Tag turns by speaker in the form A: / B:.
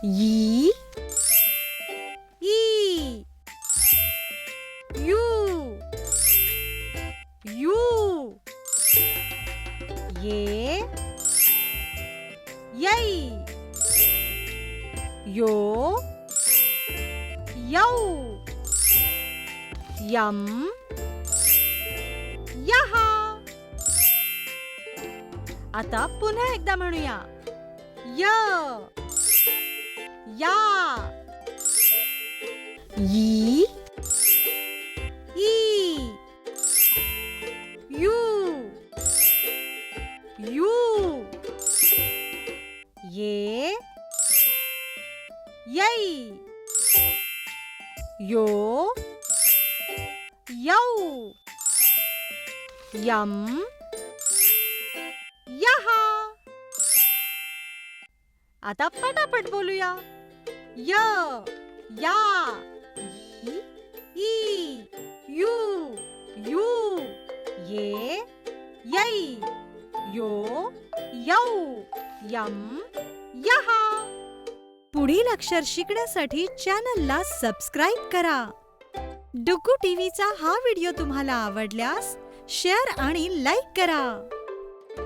A: E E U you ये यै यो यौ यम यहा. आता पुन्हा एकदा म्हणूया. य या ई ई यू यू ये यै यो यौ यम यहा. आता पटापट बोलूया. य या ई यू यू ये यै यो यौ यम यहा. पुढील अक्षर शिकण्यासाठी चॅनलला सबस्क्राईब करा. डुग्गू टीव्हीचा हा व्हिडिओ तुम्हाला आवडल्यास शेअर आणि लाईक करा.